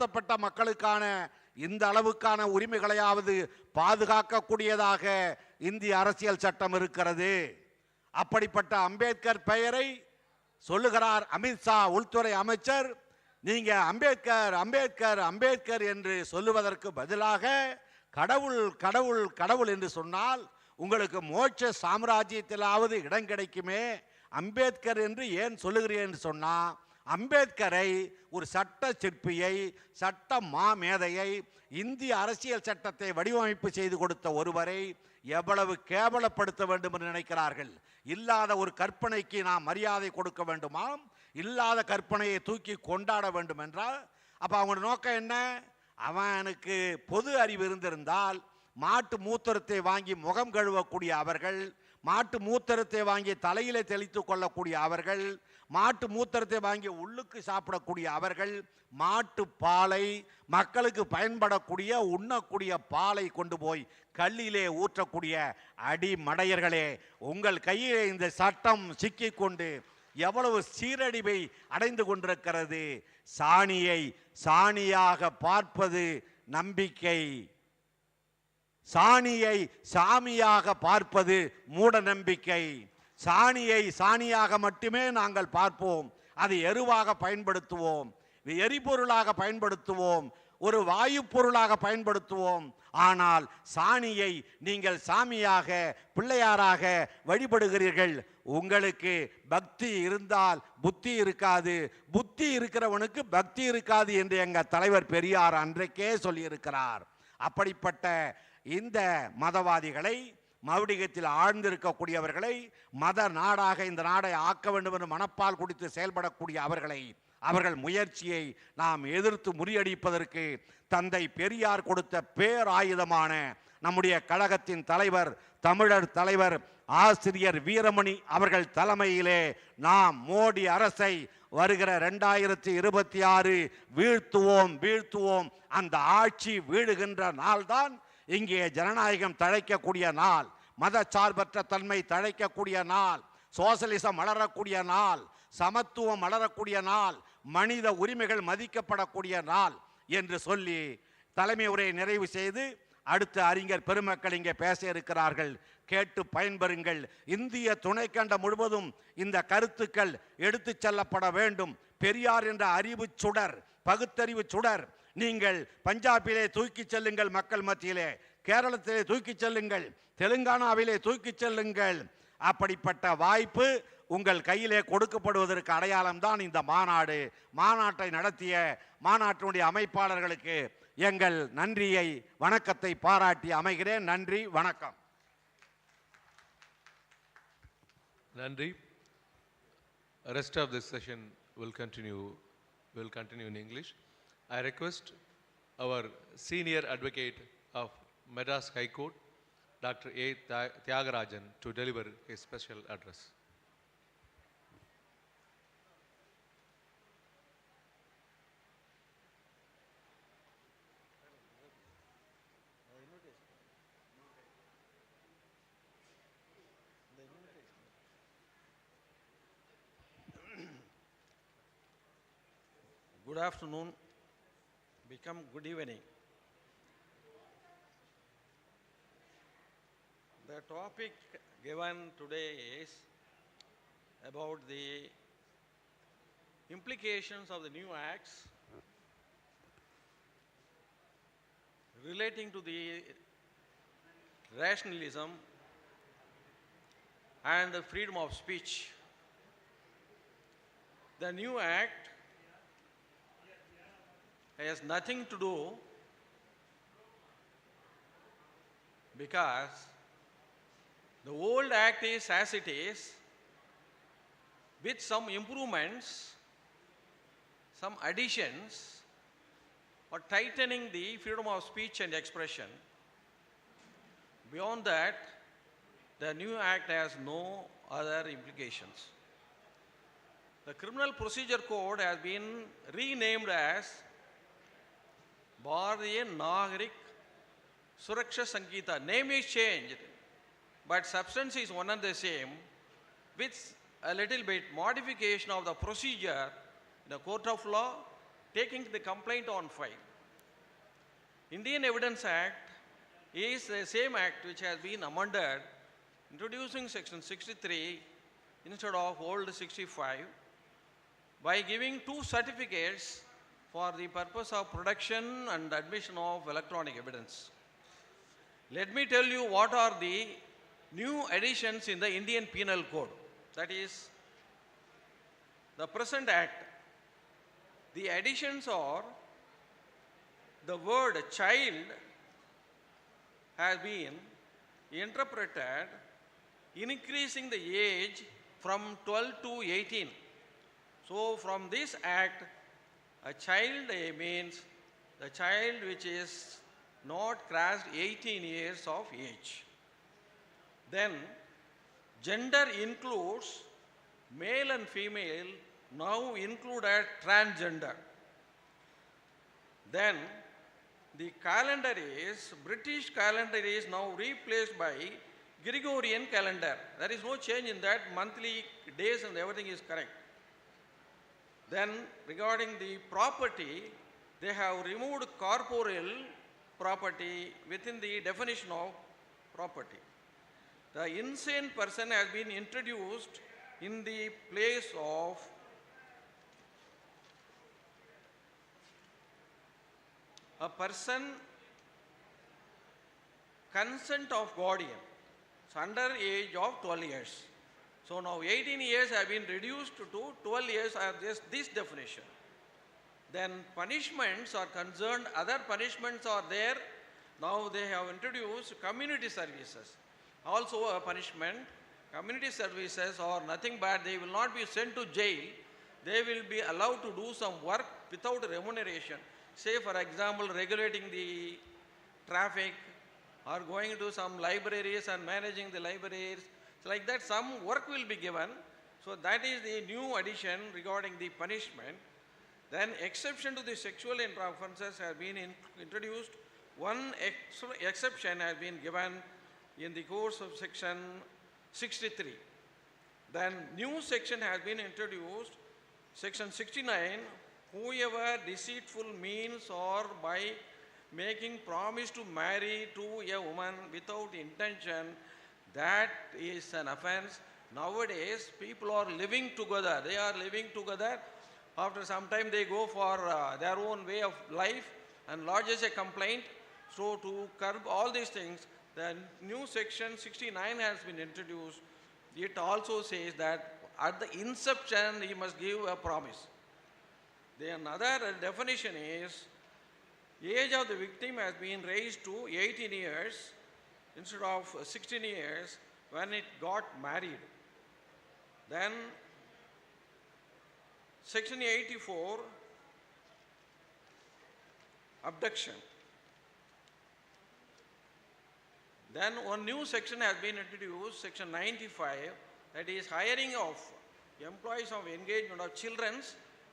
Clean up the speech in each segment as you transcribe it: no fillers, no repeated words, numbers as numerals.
பிற்படுத்தப்பட்ட மக்களுக்கான இந்த அளவுக்கான உரிமைகளையாவது பாதுகாக்கக்கூடியதாக இந்திய அரசியல் சட்டம் இருக்கிறது. அப்படிப்பட்ட அம்பேத்கர் பெயரை சொல்லுகிறார் அமித்ஷா உள்துறை அமைச்சர். நீங்க அம்பேத்கர் அம்பேத்கர் அம்பேத்கர் என்று சொல்லுவதற்கு பதிலாக கடவுள் கடவுள் கடவுள் என்று சொன்னால் உங்களுக்கு மோட்ச சாம்ராஜ்யத்திலாவது இடம் கிடைக்குமே. அம்பேத்கர் என்று ஏன் சொல்லுகிறேன் என்று சொன்னா, அம்பேத்கரை ஒரு சட்ட சிற்பியை, சட்ட மாமேதையை, இந்திய அரசியல் சட்டத்தை வடிவமைப்பு செய்து கொடுத்த ஒருவரை எவ்வளவு கேவலப்படுத்த வேண்டும் என்று நினைக்கிறார்கள். இல்லாத ஒரு கற்பனைக்கு நாம் மரியாதை கொடுக்க வேண்டுமா? இல்லாத கற்பனையை தூக்கி கொண்டாட வேண்டும் என்றால் அப்ப அவங்க நோக்கம் என்ன? அவனுக்கு பொது அறிவு இருந்திருந்தால் மாட்டு மூத்திரத்தை வாங்கி முகம் கழுவக்கூடிய அவர்கள், மாட்டு மூத்திரத்தை வாங்கி தலையிலே தெளித்து கொள்ளக்கூடிய அவர்கள், மாட்டு மூத்திரத்தை வாங்கி உள்ளுக்கு சாப்பிடக்கூடிய அவர்கள், மாட்டு பாலை மக்களுக்கு பயன்படக்கூடிய உண்ணக்கூடிய பாலை கொண்டு போய் கல்லிலே ஊற்றக்கூடிய அடிமடையர்களே, உங்கள் கையிலே இந்த சட்டம் சிக்கிக்கொண்டு எவ்வளவு சீரழிவை அடைந்து கொண்டிருக்கிறது. சாணியை சாணியாக பார்ப்பது நம்பிக்கை, சாணியை சாமியாக பார்ப்பது மூட நம்பிக்கை. சாணியை சாணியாக மட்டுமே நாங்கள் பார்ப்போம், அதை எருவாக பயன்படுத்துவோம், எரிபொருளாக பயன்படுத்துவோம், ஒரு வாயு பொருளாக பயன்படுத்துவோம். ஆனால் சாணியை நீங்கள் சாமியாக பிள்ளையாராக வழிபடுகிறீர்கள். உங்களுக்கு பக்தி இருந்தால் புத்தி இருக்காது, புத்தி இருக்கிறவனுக்கு பக்தி இருக்காது என்று எங்கள் தலைவர் பெரியார் அன்றைக்கே சொல்லியிருக்கிறார். அப்படிப்பட்ட இந்த மதவாதிகளை, மௌடிகத்தில் ஆழ்ந்திருக்கக்கூடியவர்களை, மத நாடாக இந்த நாடை ஆக்க வேண்டும் என்று மனப்பால் குடித்து செயல்படக்கூடிய அவர்களை, அவர்கள் முயற்சியை நாம் எதிர்த்து முறியடிப்பதற்கு தந்தை பெரியார் கொடுத்த பேராயுதமான நம்முடைய கழகத்தின் தலைவர், தமிழர் தலைவர் ஆசிரியர் வீரமணி அவர்கள் தலைமையிலே நாம் மோடி அரசை வருகிற 2026 வீழ்த்துவோம் வீழ்த்துவோம். அந்த ஆட்சி வீழுகின்ற நாள்தான் இங்கே ஜனநாயகம் தழைக்கக்கூடிய நாள், மதச்சார்பற்ற தன்மை தழைக்கக்கூடிய நாள், சோசலிசம் மலரக்கூடிய நாள், சமத்துவம் மலரக்கூடிய நாள், மனித உரிமைகள் மதிக்கப்படக்கூடிய நாள் என்று சொல்லி தலைமை உரையை நிறைவு செய்து அடுத்த அறிஞர் பெருமக்கள் இங்கே பேச இருக்கிறார்கள். கேட்டு பயன்பெறுங்கள். இந்திய துணைக்கண்டம் முழுவதும் இந்த கருத்துக்கள் எடுத்து செல்லப்பட வேண்டும். பெரியார் என்ற அறிவு சுடர், பகுத்தறிவு சுடர் நீங்கள் பஞ்சாபிலே தூக்கி செல்லுங்கள், மக்கள் மத்தியிலே கேரளத்திலே தூக்கி செல்லுங்கள், தெலுங்கானாவிலே தூக்கி செல்லுங்கள். அப்படிப்பட்ட வாய்ப்பு உங்கள் கையிலே கொடுக்கப்படுவதற்கு அடையாளம் தான் இந்த மாநாடு. மாநாட்டை நடத்திய மாநாட்டினுடைய அமைப்பாளர்களுக்கு எங்கள் நன்றியை, வணக்கத்தை பாராட்டி அமைகிறேன். நன்றி, வணக்கம். நன்றி. Rest of this session will continue in English. I request our senior advocate of Madras High Court, Dr. A. Tyagarajan, to deliver a special address. Good afternoon, become good evening. The topic given today is about the implications of the new acts relating to the rationalism and the freedom of speech. The new act has nothing to do because the old act is as it is, with some improvements, some additions, or tightening the freedom of speech and expression. Beyond that, the new act has no other implications. The Criminal Procedure Code has been renamed as Bharatiya Nagarik Suraksha Sangeeta. Name is changed, but substance is one and the same, with a little bit modification of the procedure in the court of law taking the complaint on file. Indian Evidence Act is the same act which has been amended, introducing section 63 instead of old 65 by giving 2 certificates for the purpose of production and admission of electronic evidence. Let me tell you what are the new additions in the Indian Penal Code. That is the present act. The additions are the word child has been interpreted increasing the age from 12 to 18. So from this act, a child means the child which is not crossed 18 years of age. Then gender includes male and female, now included transgender. Then the calendar is, British calendar is now replaced by Gregorian calendar. There is no change in that, monthly days and everything is correct. Then regarding the property, they have removed corporeal property within the definition of property. The insane person has been introduced in the place of a person consent of guardian. It's under age of 12 years. So now 18 years have been reduced to 12 years are just this definition. Then punishments are concerned, other punishments are there. Now they have introduced community services. Also a punishment. Community services are nothing but they will not be sent to jail. They will be allowed to do some work without remuneration. Say for example, regulating the traffic or going to some libraries and managing the libraries. So like that some work will be given. So that is the new addition regarding the punishment. Then exception to the sexual offences has been introduced. One exception has been given in the course of section 63. Then new section has been introduced, section 69, whoever deceitful means or by making promise to marry to a woman without intention, that is an offense. Nowadays, people are living together. They are living together. After some time, they go for their own way of life and lodges a complaint. So to curb all these things, the new section 69 has been introduced. It also says that at the inception, he must give a promise. Then another definition is, age of the victim has been raised to 18 years instead of 16 years when it got married. Then section 84, abduction. Then one new section has been introduced, section 95, that is hiring of employees of engagement of children,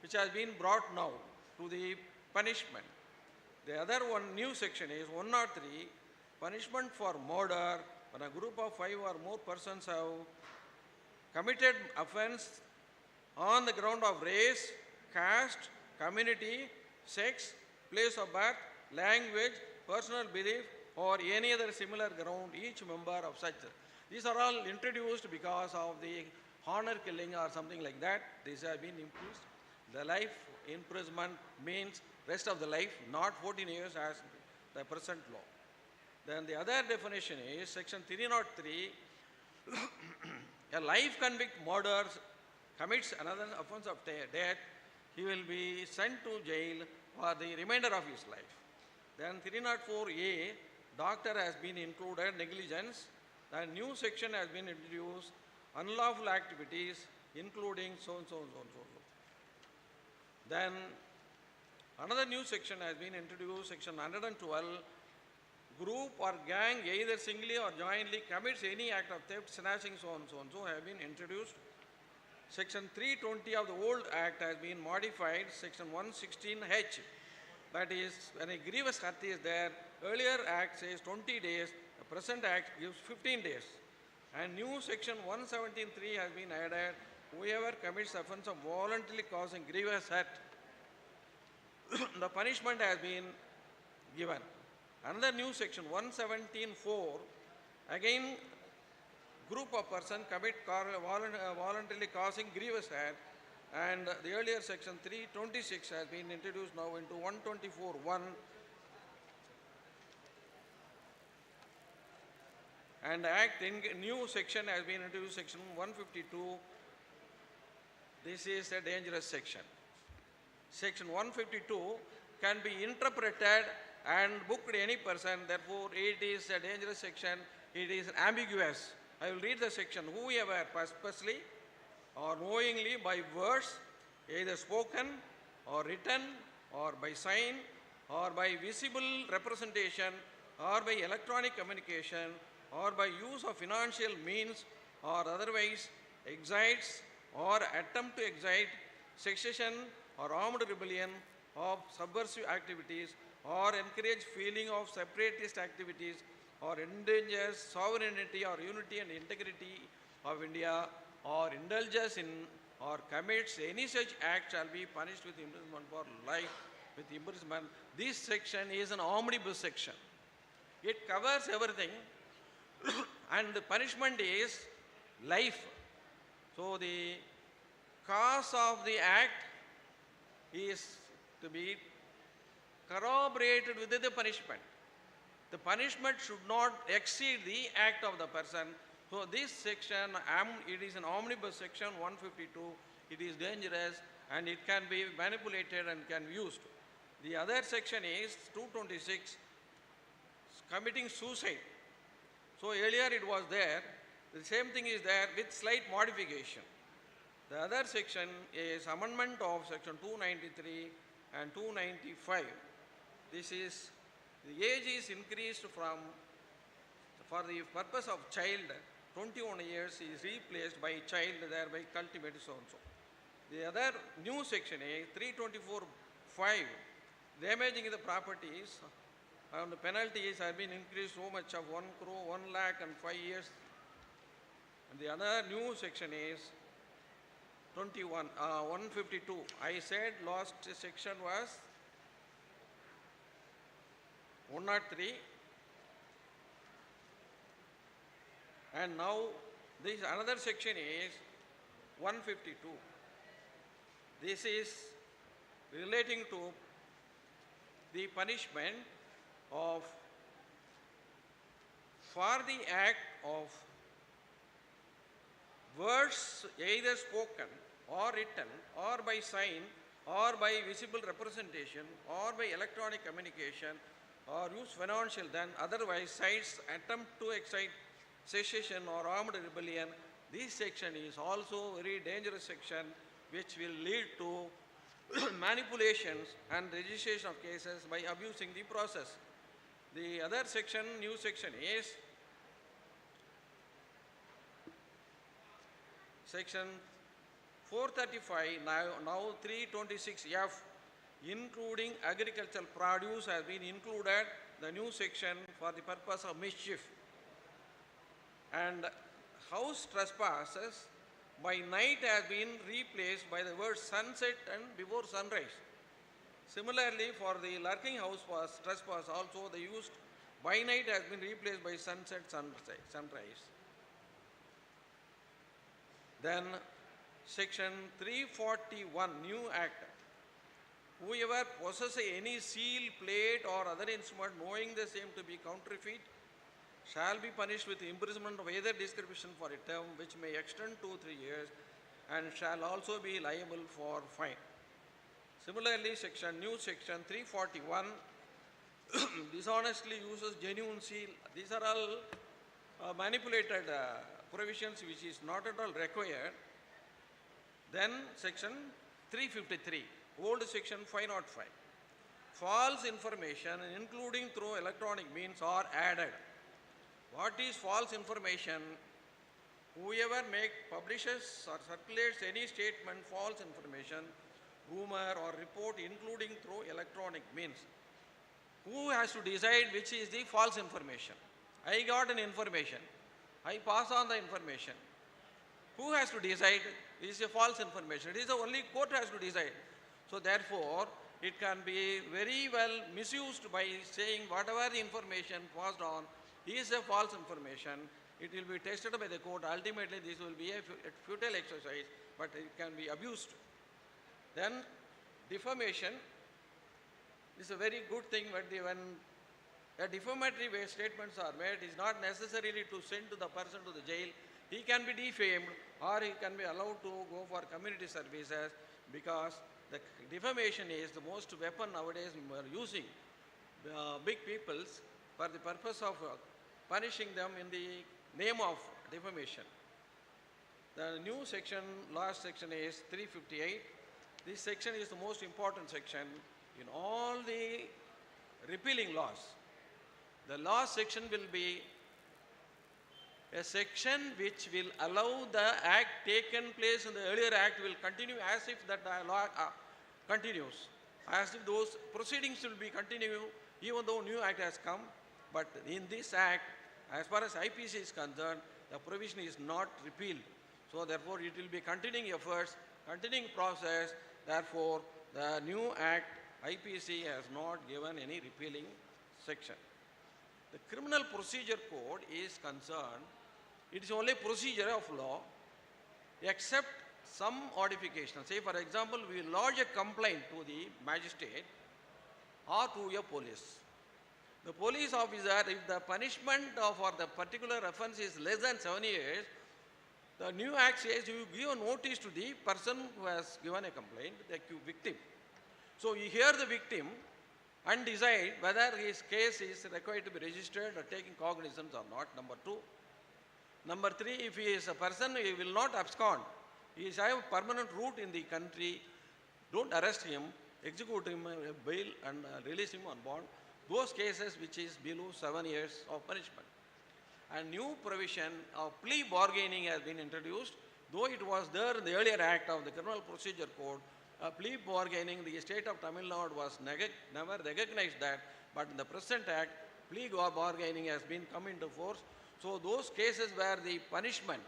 which has been brought now to the punishment. The other one new section is 103, punishment for murder when a group of 5 or more persons have committed offense on the ground of race, caste, community, sex, place of birth, language, personal belief, or any other similar ground, each member of such. These are all introduced because of the honor killing or something like that. These have been imposed. The life imprisonment means rest of the life, not 14 years as the present law. Then the other definition is section 303, a life convict murders commits another offense of death, he will be sent to jail for the remainder of his life. Then 304A, doctor has been included, negligence. The new section has been introduced, unlawful activities, including so and so and so and so. Then another new section has been introduced, section 112, group or gang either singly or jointly commits any act of theft, snatching, so and so and so have been introduced. Section 320 of the old act has been modified, section 116H, that is when a grievous hurt is there, earlier act says 20 days, the present act gives 15 days. And new section 117.3 has been added, whoever commits offense of voluntarily causing grievous hurt the punishment has been given. Another new section 117(4), again group of person commit voluntarily causing grievous act, and the earlier section 326 has been introduced now into 124(1), and act in new section has been introduced, section 152. This is a dangerous section. Section 152 can be interpreted and booked any person, therefore it is a dangerous section, it is ambiguous. I will read the section. Whoever purposely or knowingly by words, either spoken or written or by sign or by visible representation or by electronic communication or by use of financial means or otherwise excites or attempt to excite secession or armed rebellion of subversive activities or encourage feeling of separatist activities or endangers sovereignty or unity and integrity of India or indulges in or commits any such act shall be punished with imprisonment for life with imprisonment. This section is an omnibus section. It covers everything and the punishment is life. So the cause of the act is to be corroborated with the punishment. The punishment should not exceed the act of the person. So this section, it is an omnibus section 152. It is dangerous and it can be manipulated and can be used. The other section is 226, committing suicide. So earlier it was there. The same thing is there with slight modification. The other section is amendment of section 293 and 295. This is, the age is increased from, for the purpose of child, 21 years is replaced by child, thereby cultivated so and so. The other new section is 324(5), damaging the properties, and the penalties have been increased so much of 1 crore, 1 lakh and 5 years. And the other new section is 152. I said last section was 103, and now this another section is 152. This is relating to the punishment of for the act of words either spoken or written or by sign or by visible representation or by electronic communication or use financial than otherwise sites attempt to excite secession or armed rebellion. This section is also a very dangerous section which will lead to manipulations and registration of cases by abusing the process. The other section, new section is section 435, now 326F, including agricultural produce has been included, the new section for the purpose of mischief. And house trespasses by night has been replaced by the word sunset and before sunrise. Similarly, for the lurking house trespass also the used by night has been replaced by sunset, sunrise. Then section 341 new act. Whoever possesses any seal, plate or other instrument knowing the same to be counterfeit shall be punished with imprisonment of either description for a term which may extend to 3 years and shall also be liable for fine. Similarly, new section 341 dishonestly uses genuine seal. These are all manipulated provisions which is not at all required. Then section 353, old section 505. False information including through electronic means are added. What is false information? Whoever publishes or circulates any statement, false information, rumor or report including through electronic means. Who has to decide which is the false information? I got an information. I pass on the information. Who has to decide is a false information? It is the only court has to decide. So therefore, it can be very well misused by saying whatever the information passed on is a false information. It will be tested by the court. Ultimately, this will be a futile exercise, but it can be abused. Then, defamation is a very good thing when a defamatory way statements are made. It is not necessarily to send to the person to the jail. He can be defamed or he can be allowed to go for community services, because the defamation is the most weapon nowadays we are using big peoples for the purpose of punishing them in the name of defamation. The new section, last section is 358. This section is the most important section in all the repealing laws. The last section will be a section which will allow the act taken place in the earlier act will continue as if that law continues, as if those proceedings will be continue even though new act has come. But in this act, as far as IPC is concerned, the provision is not repealed. So therefore, it will be continuing efforts, continuing process. Therefore, the new act, IPC, has not given any repealing section. The Criminal Procedure Code is concerned, it is only procedure of law, except some modification. Say, for example, we lodge a complaint to the magistrate or to a police. The police officer, if the punishment for the particular offence is less than 7 years, the new act says you give a notice to the person who has given a complaint, the victim. So you hear the victim and decide whether his case is required to be registered or taken cognizance or not, number 2. Number 3, if he is a person, he will not abscond. He is have permanent root in the country, don't arrest him, execute him bail and release him on bond. Those cases which is below 7 years of punishment. And new provision of plea bargaining has been introduced. Though it was there in the earlier act of the Criminal Procedure Code, plea bargaining, the state of Tamil Nadu was never recognized that, but in the present act, plea bargaining has been come into force. So those cases where the punishment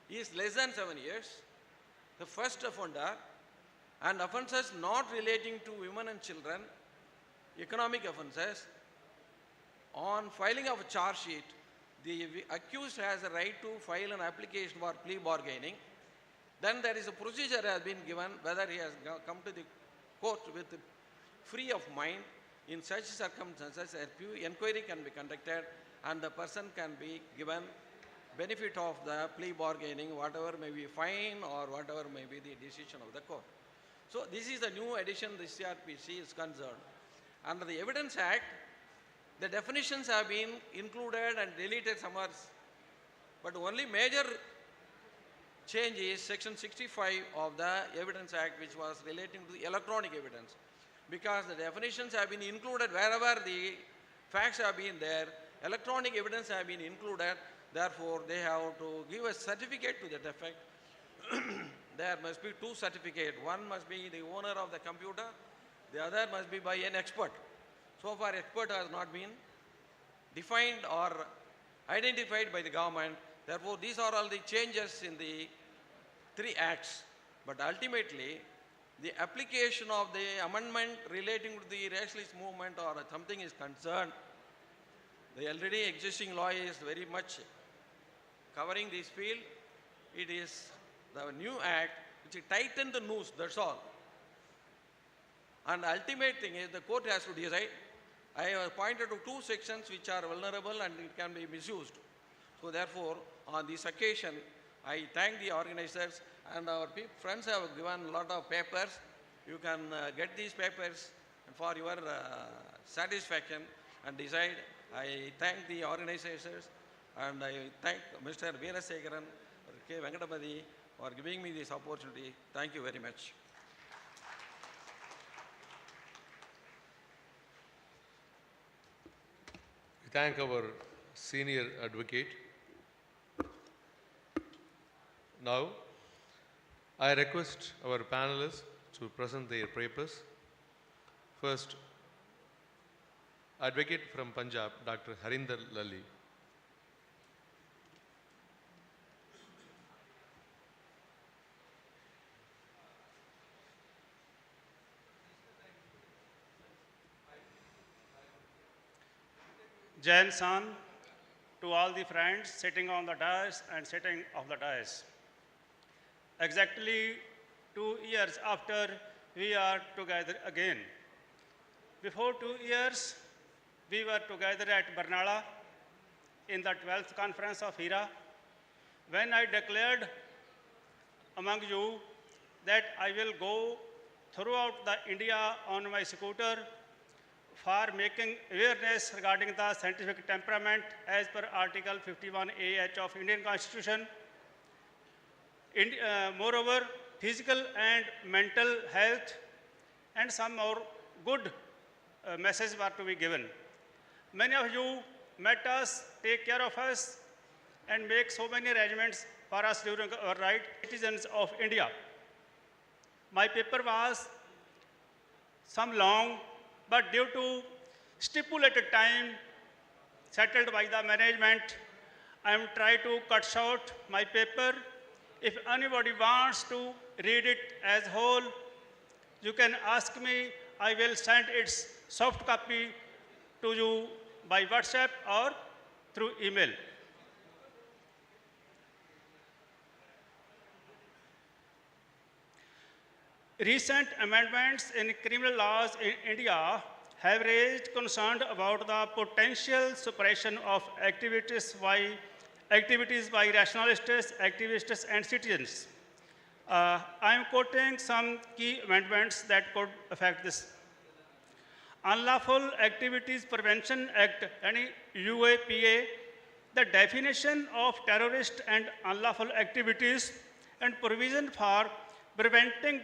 is less than 7 years, the first offender, and offences not relating to women and children, economic offences, on filing of a charge sheet, the accused has a right to file an application for plea bargaining. Then there is a procedure has been given whether he has come to the court with free of mind. In such circumstances, a inquiry can be conducted and the person can be given benefit of the plea bargaining, whatever may be fine or whatever may be the decision of the court. So this is the new addition the CRPC is concerned. Under the Evidence Act, the definitions have been included and deleted some are, but only major change is section 65 of the Evidence Act, which was relating to the electronic evidence. Because the definitions have been included wherever the facts have been there, electronic evidence have been included, therefore they have to give a certificate to that effect. There must be 2 certificates. One must be the owner of the computer, the other must be by an expert. So far, expert has not been defined or identified by the government. Therefore, these are all the changes in the 3 acts. But ultimately, the application of the amendment relating to the rationalist movement or something is concerned, the already existing law is very much covering this field. It is the new act which tightened the noose, that's all. And ultimate thing is the court has to decide. I have pointed to 2 sections which are vulnerable and it can be misused. So therefore, on this occasion, I thank the organizers, and our friends have given a lot of papers. You can get these papers for your satisfaction and decide. I thank the organizers and I thank Mr. Veerasegaran, K.Veeramani for giving me this opportunity. Thank you very much. We thank our senior advocate. Now, I request our panelists to present their papers. First, advocate from Punjab, Dr. Harinder Lalli. Jain San, to all the friends sitting on the dais and sitting off the dais. Exactly 2 years after we are together again. Before 2 years, we were together at Barnala in the 12th conference of FIRA, when I declared among you that I will go throughout the India on my scooter for making awareness regarding the scientific temperament as per Article 51AH of Indian Constitution. Moreover, physical and mental health and some more good messages were to be given. Many of you met us, take care of us, and make so many arrangements for us during our right citizens of India. My paper was some long, but due to stipulated time settled by the management, I am trying to cut short my paper. If anybody wants to read it as whole, you can ask me. I will send its soft copy to you by WhatsApp or through email. Recent amendments in criminal laws in India have raised concern about the potential suppression of activities by rationalists, activists, and citizens. I am quoting some key amendments that could affect this. Unlawful Activities Prevention Act, any UAPA, the definition of terrorist and unlawful activities and provision for preventing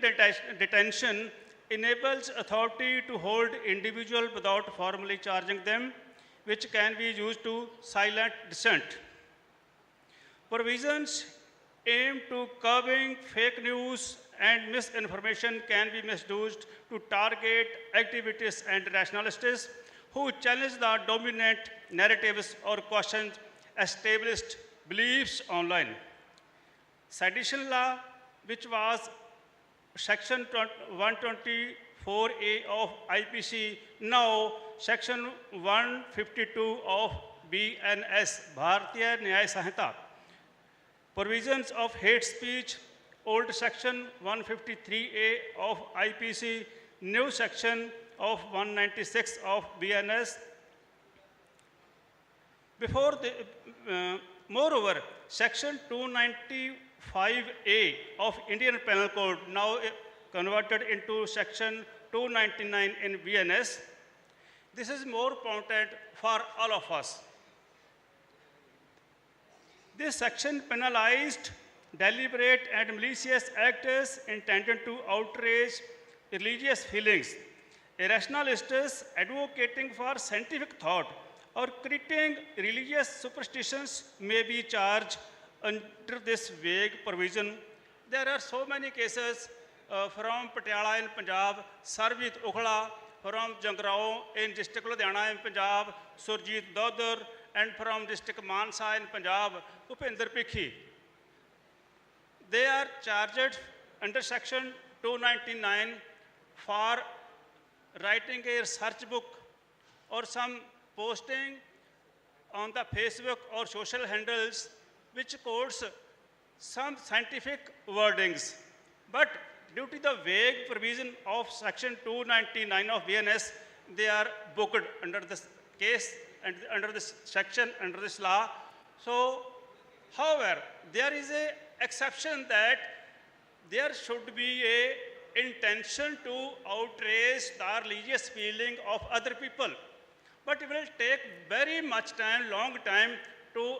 detention enables authority to hold individuals without formally charging them, which can be used to silence dissent. Provisions aimed to curbing fake news and misinformation can be misused to target activists and rationalists who challenge the dominant narratives or question established beliefs online. Sedition law, which was Section 124A of IPC, now Section 152 of BNS, Bharatiya Nyaya Sanhita. Provisions of hate speech, old Section 153A of IPC, new Section of 196 of BNS. Moreover, Section 295A of Indian Penal Code, now converted into Section 299 in BNS. This is more important for all of us. This section penalized deliberate and malicious acts intended to outrage religious feelings. Rationalists advocating for scientific thought or critiquing religious superstitions may be charged under this vague provision. There are so many cases from Patiala in Punjab, Sarvit Ukhla, from Jangrao in district Ludhiana in Punjab, Surjit Dodar, and from district Mansa in Punjab, Upinder Pikhi. They are charged under Section 299 for writing a research book or some posting on the Facebook or social handles which quotes some scientific wordings. But due to the vague provision of Section 299 of BNS, they are booked under this case and under this section, under this law. So, however, there is an exception that there should be a intention to outrage the religious feeling of other people. But it will take very much time, long time to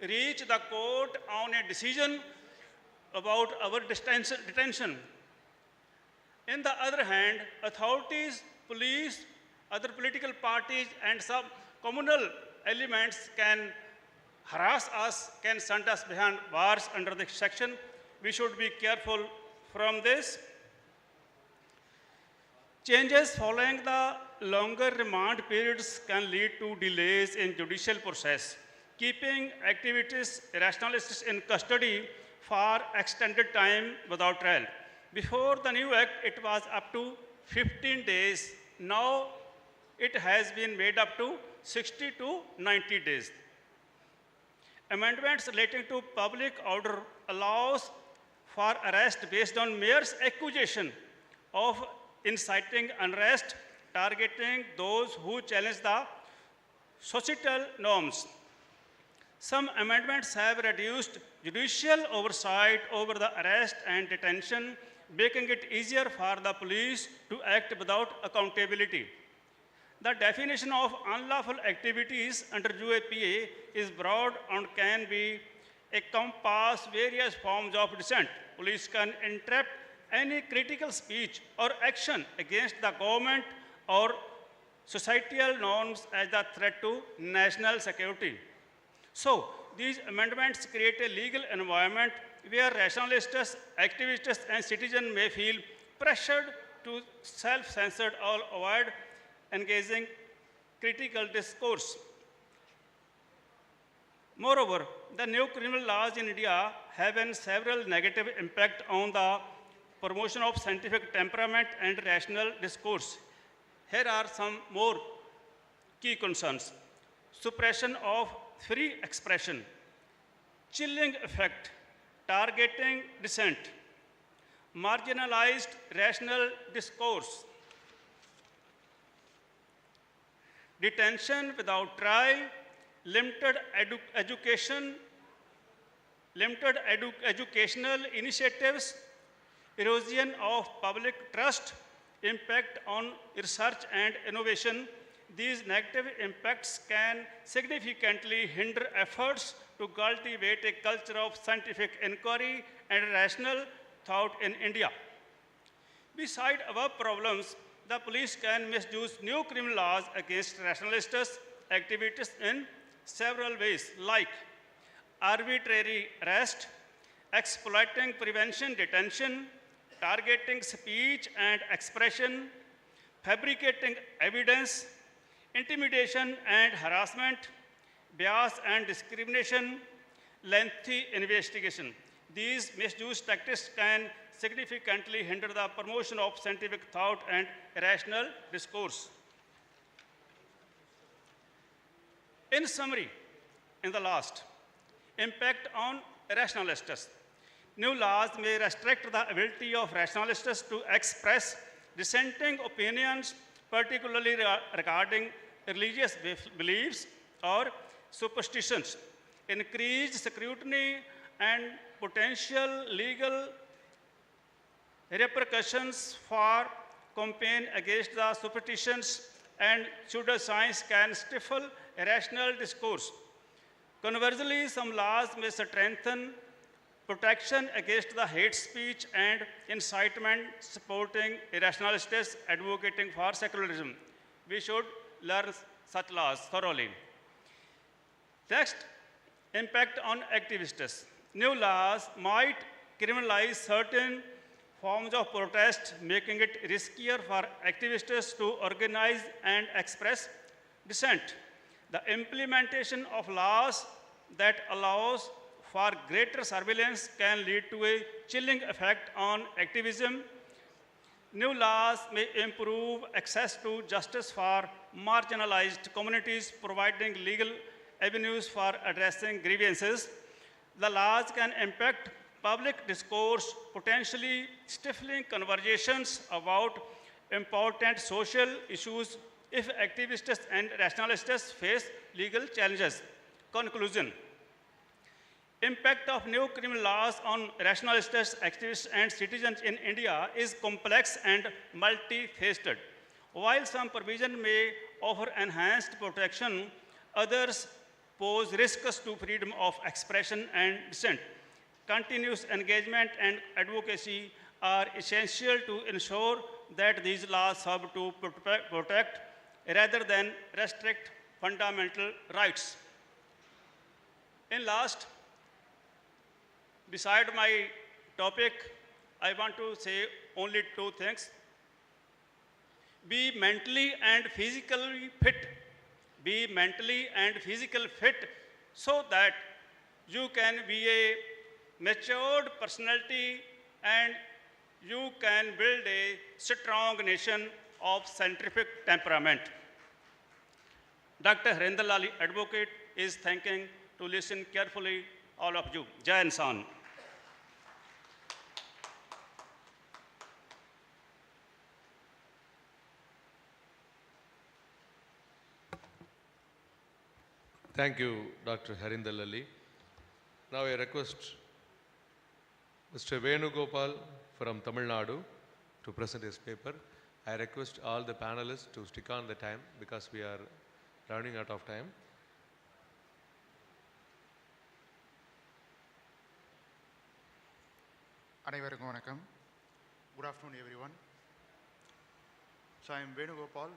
reach the court on a decision about our detention. On the other hand, authorities, police, other political parties, and some communal elements can harass us, can send us behind bars under this section. We should be careful from this. Changes following the longer remand periods can lead to delays in judicial process, keeping activists, rationalists in custody for extended time without trial. Before the new act, it was up to 15 days. Now, it has been made up to 60 to 90 days. Amendments relating to public order allows for arrest based on mere accusation of inciting unrest, targeting those who challenge the societal norms. Some amendments have reduced judicial oversight over the arrest and detention, making it easier for the police to act without accountability. The definition of unlawful activities under UAPA is broad and can be encompass various forms of dissent. Police can interrupt any critical speech or action against the government or societal norms as a threat to national security. So, these amendments create a legal environment where rationalists, activists, and citizens may feel pressured to self-censor or avoid engaging critical discourse. Moreover, the new criminal laws in India have had several negative impacts on the promotion of scientific temperament and rational discourse. Here are some more key concerns. Suppression of free expression, chilling effect, targeting dissent, marginalized rational discourse, detention without trial, limited educational initiatives, erosion of public trust, impact on research and innovation. These negative impacts can significantly hinder efforts to cultivate a culture of scientific inquiry and rational thought in India. Beside above problems, the police can misuse new criminal laws against rationalists, activities in several ways, like arbitrary arrest, exploiting prevention detention, targeting speech and expression, fabricating evidence, intimidation and harassment, bias and discrimination, lengthy investigation. These misuse tactics can significantly hinder the promotion of scientific thought and rational discourse. In summary, in the last, impact on rationalists. New laws may restrict the ability of rationalists to express dissenting opinions, particularly regarding religious beliefs or superstitions. Increased scrutiny and potential legal repercussions for campaign against the superstitions and pseudoscience can stifle rational discourse. Conversely, some laws may strengthen protection against the hate speech and incitement, supporting rationalists advocating for secularism. We should learn such laws thoroughly. Next, impact on activists. New laws might criminalize certain forms of protest, making it riskier for activists to organize and express dissent. The implementation of laws that allows for greater surveillance can lead to a chilling effect on activism. New laws may improve access to justice for marginalized communities, providing legal avenues for addressing grievances. The laws can impact public discourse, potentially stifling conversations about important social issues if activists and rationalists face legal challenges. Conclusion. Impact of new criminal laws on rationalists, activists, and citizens in India is complex and multifaceted. While some provision may offer enhanced protection, others pose risks to freedom of expression and dissent. Continuous engagement and advocacy are essential to ensure that these laws serve to protect rather than restrict fundamental rights. In last, beside my topic, I want to say only two things. Be mentally and physically fit. Be mentally and physically fit so that you can be a matured personality and you can build a strong nation of scientific temperament. Dr. Harindal Advocate is thanking to listen carefully all of you. Jai Insan. Thank you, Dr. Harindal. Now I request Mr. Venugopal from Tamil Nadu to present his paper. I request all the panelists to stick on the time because we are running out of time. அனைவருக்கும் வணக்கம். Good afternoon everyone. So I am Venugopal,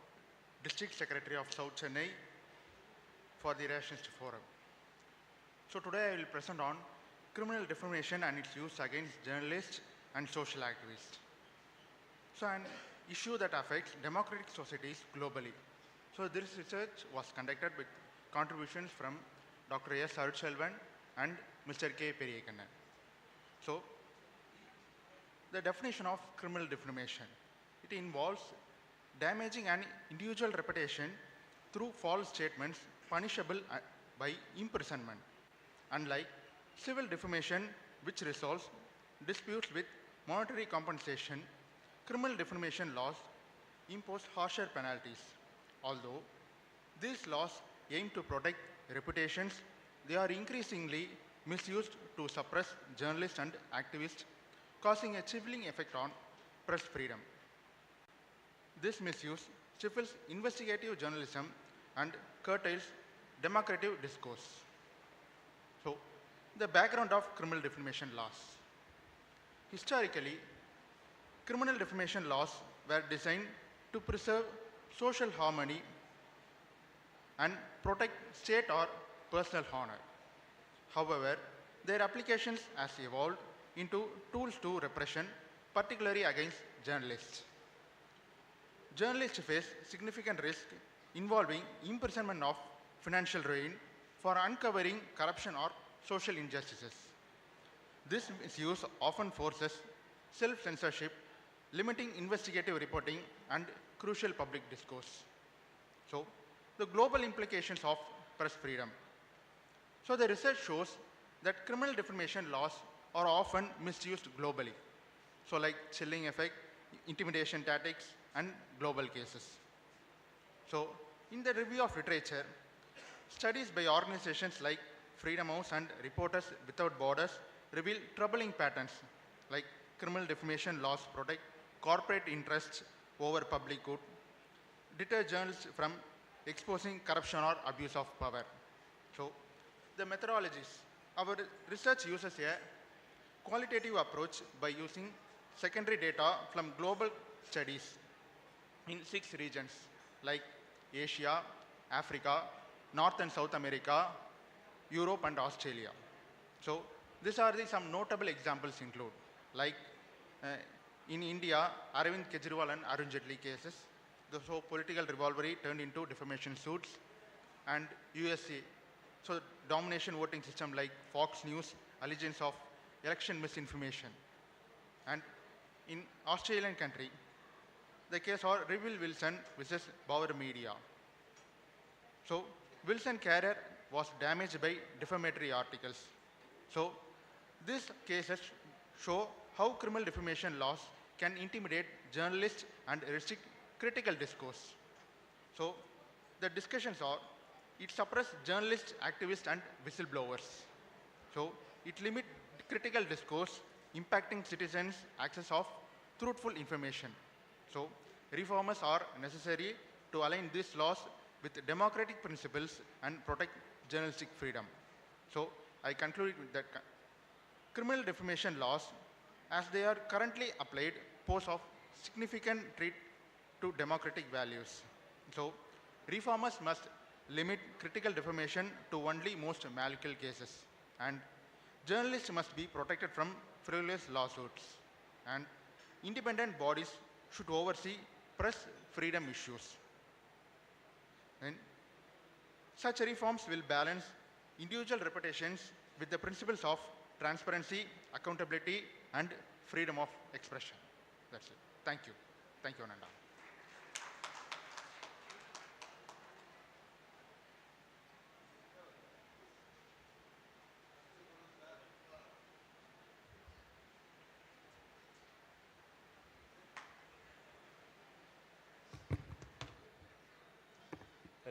District Secretary of South Chennai for the Rationalist Forum. So today I will present on criminal defamation and its use against journalists and social activists. So an issue that affects democratic societies globally. So this research was conducted with contributions from Dr. S. Arutselvan and Mr. K. Veeramani. So the definition of criminal defamation. It involves damaging an individual reputation through false statements punishable by imprisonment. Unlike civil defamation, which resolves disputes with monetary compensation, criminal defamation laws impose harsher penalties. Although these laws aim to protect reputations, they are increasingly misused to suppress journalists and activists, causing a chilling effect on press freedom. This misuse stifles investigative journalism and curtails democratic discourse. So, the background of criminal defamation laws. Historically, criminal defamation laws were designed to preserve social harmony and protect state or personal honor. However, their applications has evolved into tools to repression, particularly against journalists. Journalists face significant risk involving imprisonment of financial ruin for uncovering corruption or social injustices. This misuse often forces self-censorship, limiting investigative reporting and crucial public discourse. So, the global implications of press freedom. So, the research shows that criminal defamation laws are often misused globally. So, like chilling effect, intimidation tactics, and global cases. So, in the review of literature, studies by organizations like Freedom House and Reporters Without Borders reveal troubling patterns, like criminal defamation laws protect corporate interests over public good, deter journalists from exposing corruption or abuse of power. So, the methodologies. Our research uses a qualitative approach by using secondary data from global studies in 6 regions like Asia, Africa, North and South America, Europe and Australia. So these are some notable examples include like in India, Arvind Kejriwal and Arun Jaitley cases. So political rivalry turned into defamation suits. And USA, so domination voting system like Fox News, allegiance of election misinformation. And in Australian country, the case of Reville Wilson versus Bauer Media. So Wilson career was damaged by defamatory articles. So these cases show how criminal defamation laws can intimidate journalists and restrict critical discourse. So the discussions are, it suppresses journalists, activists and whistleblowers. So it limits critical discourse, impacting citizens' access of truthful information. So reformers are necessary to align these laws with democratic principles and protect journalistic freedom. So I conclude with that criminal defamation laws, as they are currently applied, pose of significant threat to democratic values. So reformers must limit critical defamation to only most malicious cases, and journalists must be protected from frivolous lawsuits, and independent bodies should oversee press freedom issues. And such reforms will balance individual reputations with the principles of transparency, accountability, and freedom of expression. That's it. Thank you. Thank you, Ananda.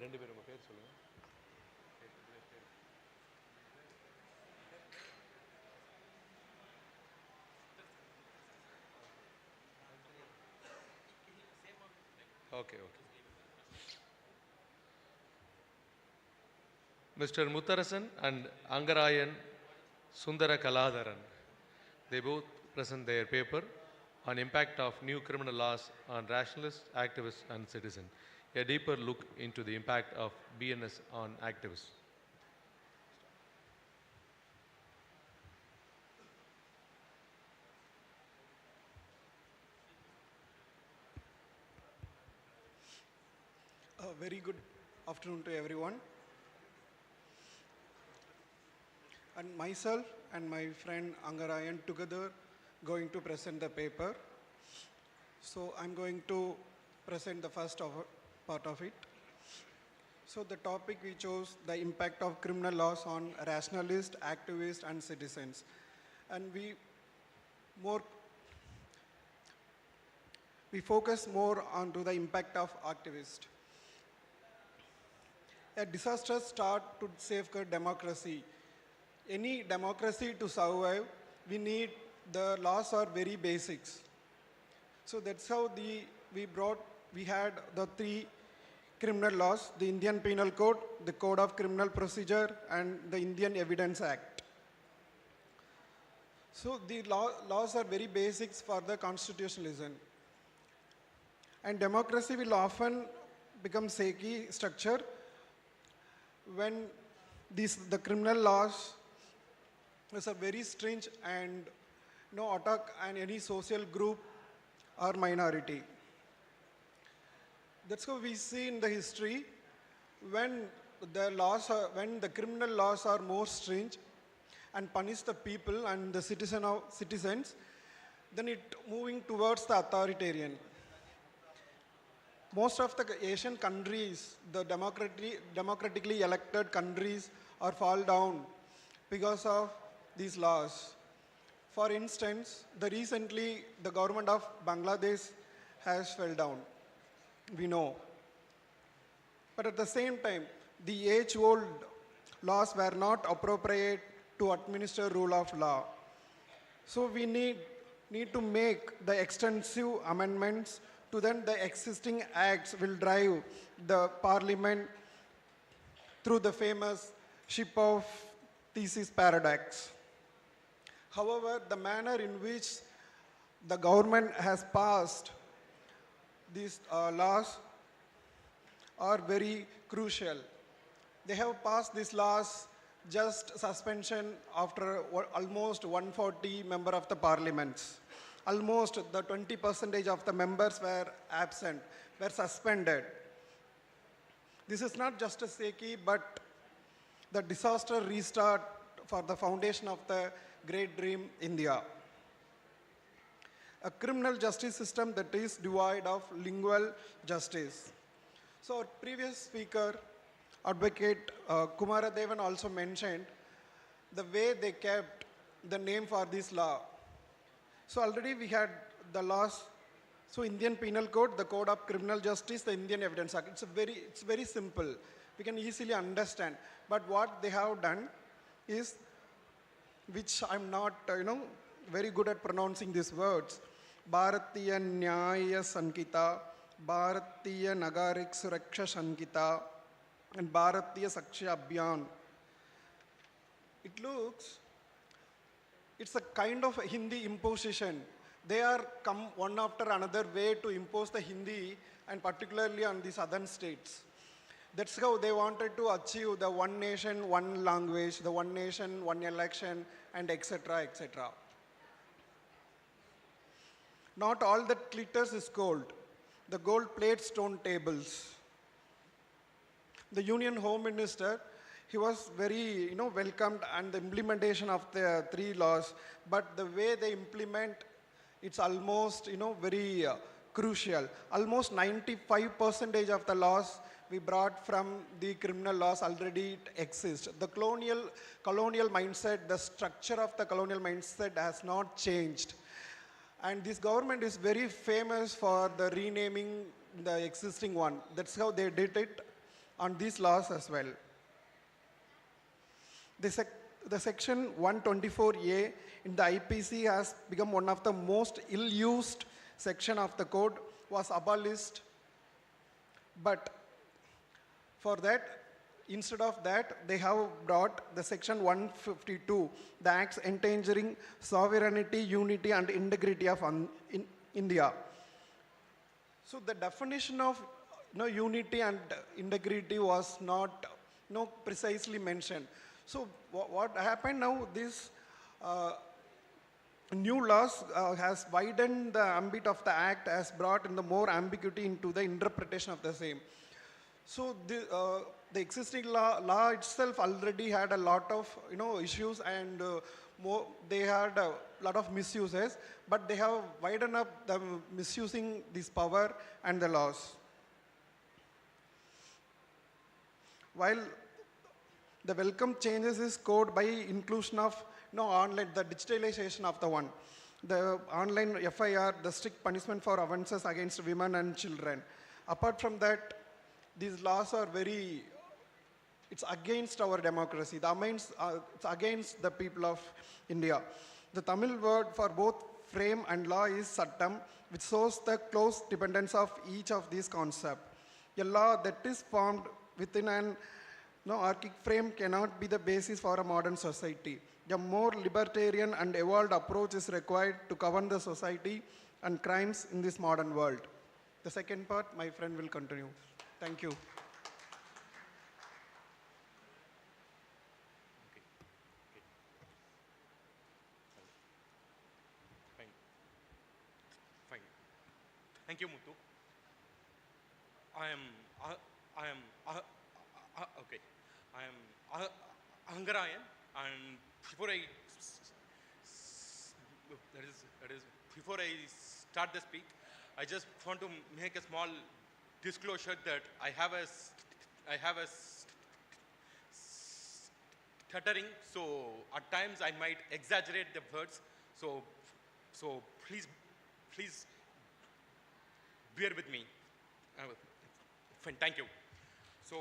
ரெண்டு பேரும் உங்கள் பேர் சொல்லுங்கள். Okay. Mr. Muttarasan and Angarayan Sundara Kaladharan, they both present their paper on impact of new criminal laws on rationalists, activists and citizens, a deeper look into the impact of BNS on activists. Very good afternoon to everyone. And myself and my friend Angarayan together going to present the paper. So I'm going to present the first part of it. So the topic we chose, the impact of criminal laws on rationalists, activists and citizens. And we focus more onto the impact of activists. A disastrous start to safeguard democracy. Any democracy to survive, we need the laws are very basics. So that's how we had the three criminal laws, the Indian Penal Code, the Code of Criminal Procedure and the Indian Evidence Act. So the laws are very basics for the constitutionalism. And democracy will often become shaky structure when the criminal laws is a very strange and no attack on any social group or minority. That's how we see in the history when the criminal laws are more strange and punish the people and the citizens, then it moving towards the authoritarian. Most of the Asian countries, the democratically elected countries are fall down because of these laws. For instance, recently the government of Bangladesh has fell down, we know. But at the same time, the age-old laws were not appropriate to administer rule of law. So we need to make the extensive amendments to then the existing acts will drive the parliament through the famous ship of thesis paradox. However, the manner in which the government has passed these laws are very crucial. They have passed these laws just suspension after almost 140 members of the parliaments. Almost the 20% of the members were absent, were suspended. This is not just a shaky, but the disaster restart for the foundation of the great dream India. A criminal justice system that is devoid of lingual justice. So our previous speaker, Advocate Kumaradevan also mentioned the way they kept the name for this law. So already we had the laws, so Indian Penal Code, the Code of Criminal Justice, the Indian Evidence Act. It's very simple. We can easily understand. But what they have done is, which I'm not, very good at pronouncing these words, Bharatiya Nyaya Sankita, Bharatiya Nagarik Suraksha Sankita, and Bharatiya Sakshya Abhiyan. It's a kind of a Hindi imposition. They are come one after another way to impose the Hindi, and particularly on the southern states. That's how they wanted to achieve the one nation, one language, the one nation, one election, and etc., etc. Not all that glitters is gold. The gold plates stone tables. The Union Home Minister, he was very, welcomed and the implementation of the three laws, but the way they implement, it's almost, very crucial. Almost 95% of the laws we brought from the criminal laws already exist. The colonial mindset, the structure of the colonial mindset has not changed. And this government is very famous for the renaming the existing one. That's how they did it. on these laws as well. The section 124A in the IPC has become one of the most ill-used section of the code, was abolished. But for that, instead of that, they have brought the section 152, the acts endangering sovereignty, unity, and integrity of in India. So the definition of unity and integrity was not precisely mentioned. So what happened now, this new laws has widened the ambit of the act, has brought in the more ambiguity into the interpretation of the same. So the existing law itself already had a lot of issues, and they had a lot of misuses, but they have widened up the misusing this power and the laws. While the welcome changes is code by inclusion of online, the digitalization of the online FIR, the strict punishment for offenses against women and children. Apart from that, these laws are it's against our democracy. It's against the people of India. The Tamil word for both frame and law is sattam, which shows the close dependence of each of these concepts. A law that is formed within an archaic frame cannot be the basis for a modern society. A more libertarian and evolved approach is required to govern the society and crimes in this modern world. The second part, my friend will continue. Thank you. Fine. Thank you, Muthu. I am Angarayan, and before I start the speak, I just want to make a small disclosure that I have a stuttering, so at times I might exaggerate the words. So please bear with me. Fine, thank you. So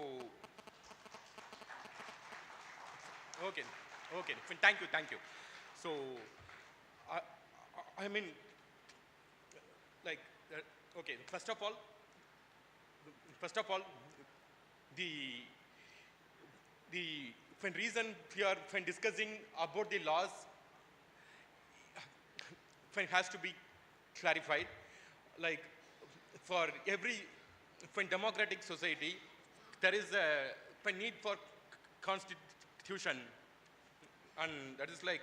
okay, fine, thank you. So I mean, like, okay, first of all, when reason we are when discussing about the laws, when has to be clarified. Like, for every democratic society, there is a need for constitution, and that is like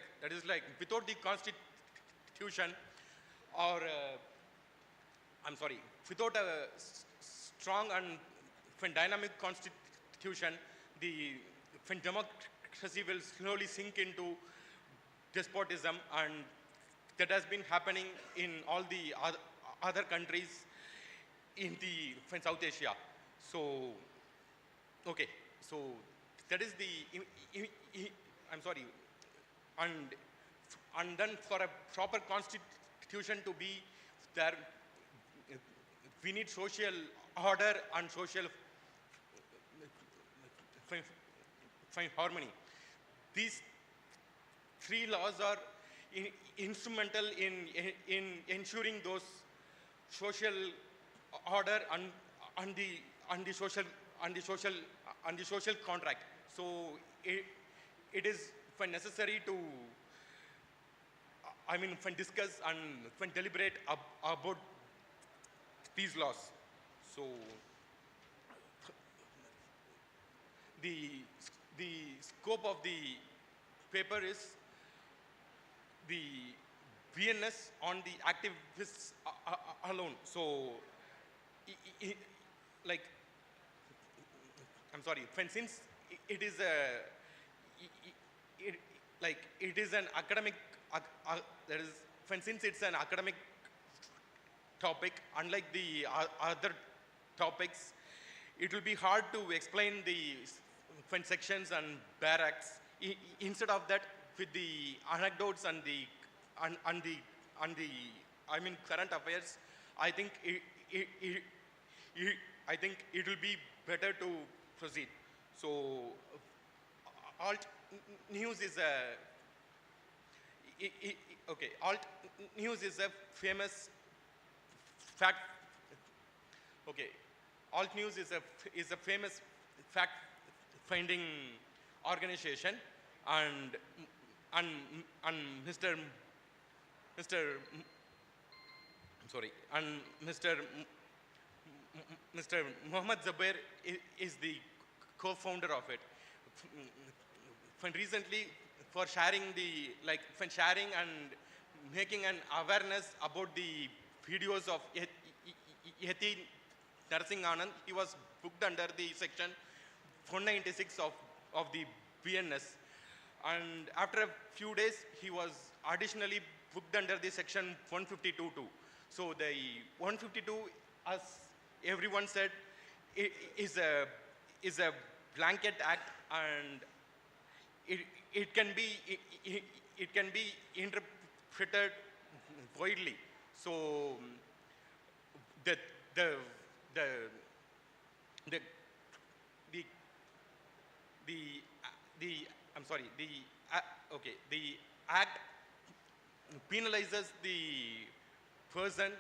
without the constitution, or without a strong and dynamic constitution, the democracy will slowly sink into despotism, and that has been happening in all the other countries in the South Asia. So, okay, so that is the, and then for a proper constitution to be there, we need social order and social harmony. These three laws are instrumental in ensuring those social order and the social contract. So it is necessary to discuss and deliberate about these laws. So the scope of the paper is the VNS on the activists alone. So, like, since it is it is an academic, since it's an academic topic, unlike the other topics, it will be hard to explain the sections and barracks. Instead of that, with the anecdotes and the current affairs, I think it will be better to proceed. So, alt news is a okay. Alt news is a famous fact. Okay, alt news is a famous fact-finding organization, and Mr. Mohammed Zubair is the co-founder of it. And recently, for sharing and making an awareness about the videos of Yeti Narsingh Anand, he was booked under the section 496 of the BNS. And after a few days, he was additionally booked under the section 152 too. So the 152, as everyone said, is a blanket act, and it can be interpreted widely. So the act penalizes the person